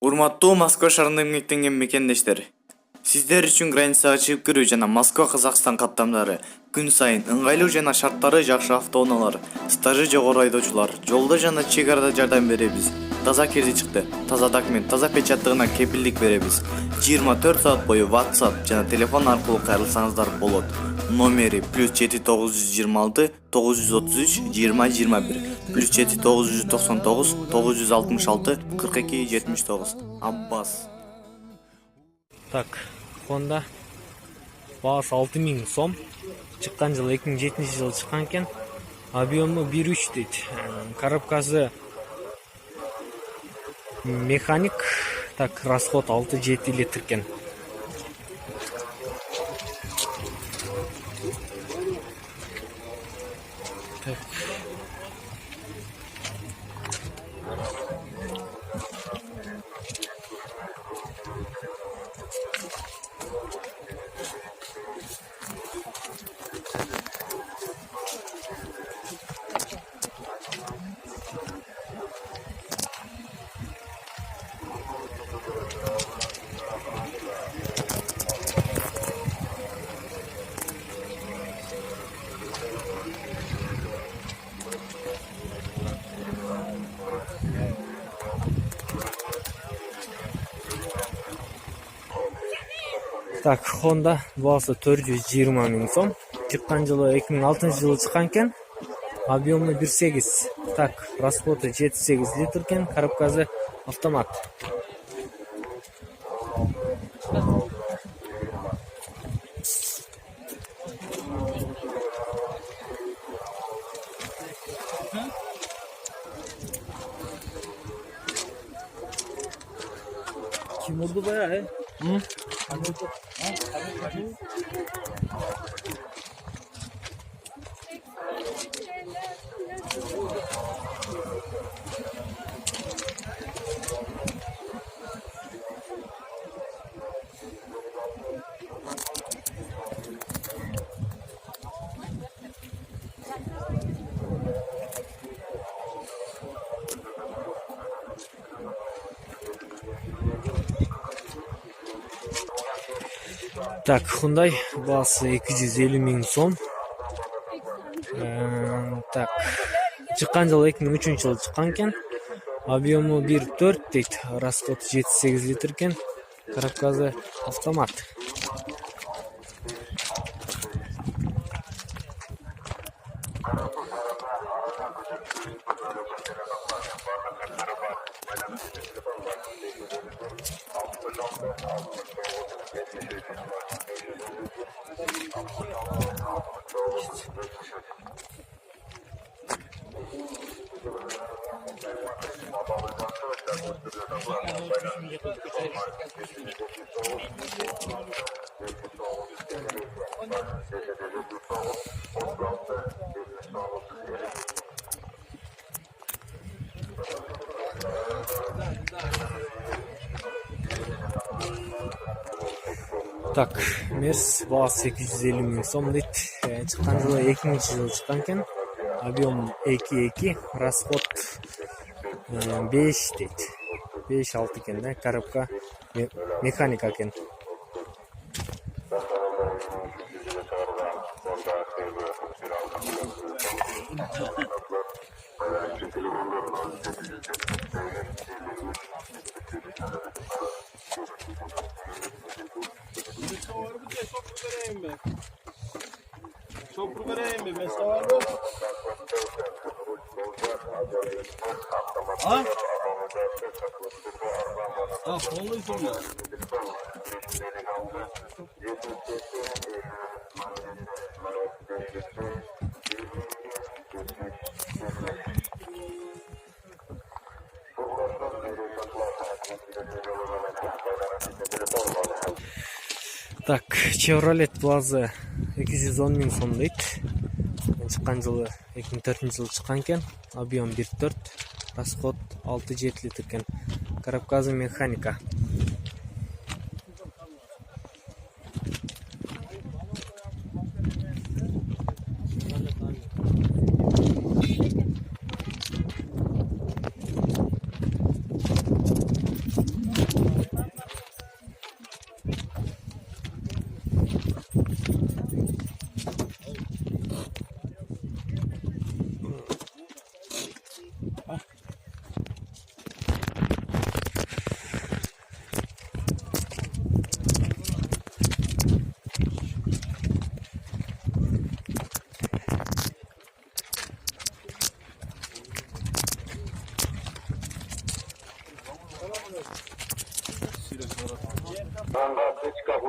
Урматтуу Москва шаарында эмгектенген мекендештер. Сиздер үчүн границага чыгып кирүү жана Москва Казакстан каттамдары күн сайын ыңгайлуу жана шарттары жакшы автоунаалар, стажы жогору айдоочулар, жолдо жана чек арада жардам беребиз. Таза кирди чыкты, таза документ, таза печаттыгына кепилдик беребиз. 24 саат бою WhatsApp жана телефон аркылуу кайрылсаңыздар болот. Номери +7926 933 2021 +7999 966 42 79. Аббас. Так, Honda баасы 6000 сом. Чыккан жылы 2007 жылы чыккан экен. Объему 1.3 дейт. Коробкасы механик. Так, расход 6-7 литр экен. Так. Так, Honda баасы 420 000 сом. Чыккан жылы 2006 жылы чыккан экен. Объему 1.8. Так, расходы 7-8 литр экен. Коробкасы автомат. Kim oldu bayağı he? Hı? Так, Hyundai баасы 250 000 сом. Так, чыккан жылы 2003 жылы чыккан экен. Объему 1.4 дейт. Расход 7-8 литр экен. Коробкасы автомат. Так, Мерс баасы 850 000 сом дейт. Чыккан жылы 2000 жылы чыккан экен. Объем 2.2, расход 5 дейт. 5-6 экен да. Коробка механика экен. Çok vereyim mi? Mesle var mı? Ha? Ha, kolay soruyor. Так, Chevrolet Blaze 210 000 сом дейт. Чыккан жылы 2004 жылы чыккан экен. Объем 1.4, расход 6-7 литр экен. Коробкасы механика.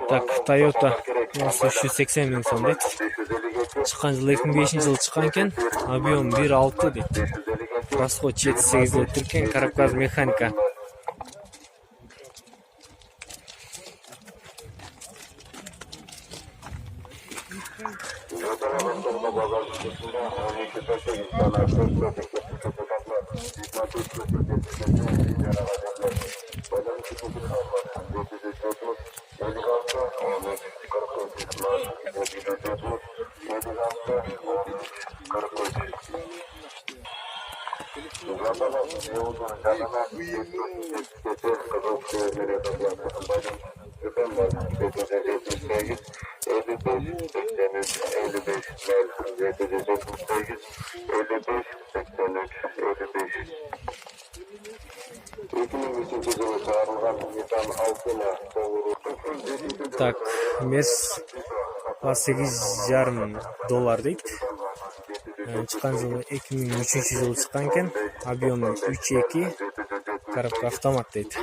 Так, Toyota Yasso 380 ming so'm deydi. Chiqqan yil 2005-yil chiqqan ekan. Объем 1.6 deydi. Расход 7-8 litr ekan, Kavkaz mexanika. Так, Мерс $8,5 deydi. Chiqqan yili 2003-yil chiqqan ekan. Объемы 3.2, коробка автомат deydi.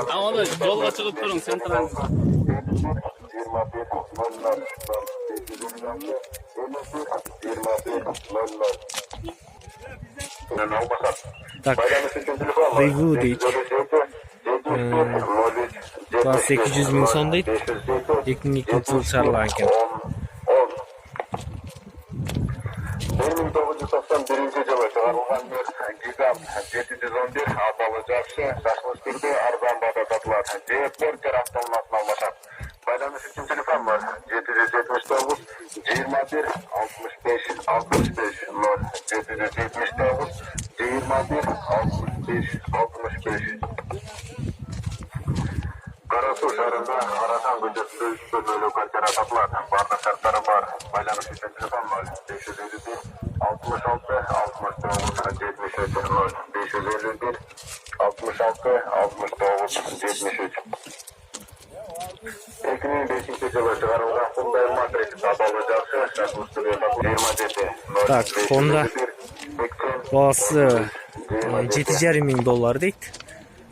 Ama yolga çıkıp durun sentral. Так, Review deydi. Bazı 800 ming so'm deydi. 2002-yil chiqarilgan ekan. 1991-жылы чыгарылган Гигам 711 абалы жакшы, сакчылык түрдө арзан баада сатылат. Портер автоунаасына алмашат. Байланыш үчүн телефон бар 779 21 65 65 0 779 21 65 65. Карасу шаарында Карасан көчөсүндө 3 бөлмөлүү квартира сатылат. Бардык шарттары бар. Байланыш үчүн телефон бар 551 66 69 73 0 551 66 69 73. 2005-жылы чыгарылган Hyundai Matrix абалы жакшы, сакчылык түрдө 27 0. Так, Honda бағасы $7,5 миң deydi.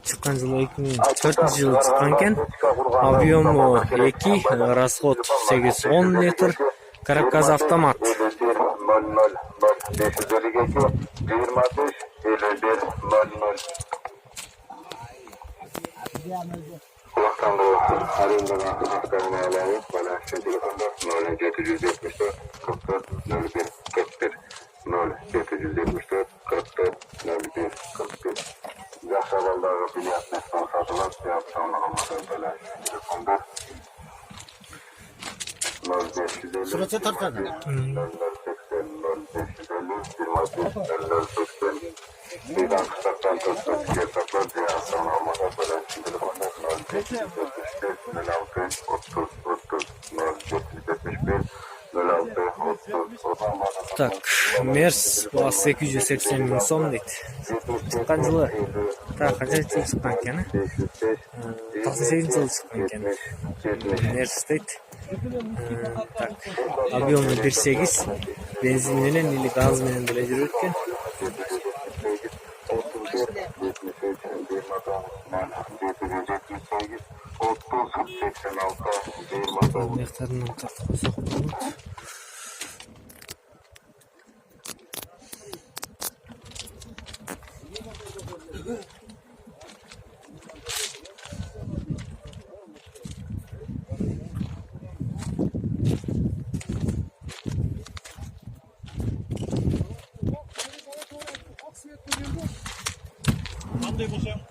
Chiqqan yili 2004-yil chiqqan ekan. Объемы 2, расход 8-10 litr, Kavkaz автомат. Арендаға автомобиль алабыз, байланыш телефондар 0774 44 01 41 0774 44 01 41. Жакшы абалдагы билетler сатылат, автомобиль байланыш телефондар 0550 Sırası tartsadı. 0080 Kırsaktan Türkçe hesaplar diye автомобиль байланыш telefonlar 06 30 30 0771 06 30 30. Так, Мерс бағасы 880 миң so'm deydi. Chiqqan yili qancha yil chiqqan ekan? 98-yil chiqqan ekan. Merс deydi. Так, объемы 1.8, benzin менен или gaz менен деле жүрөт экен. Мектарынан тартып койсок болот. Qanday bo'lsa ham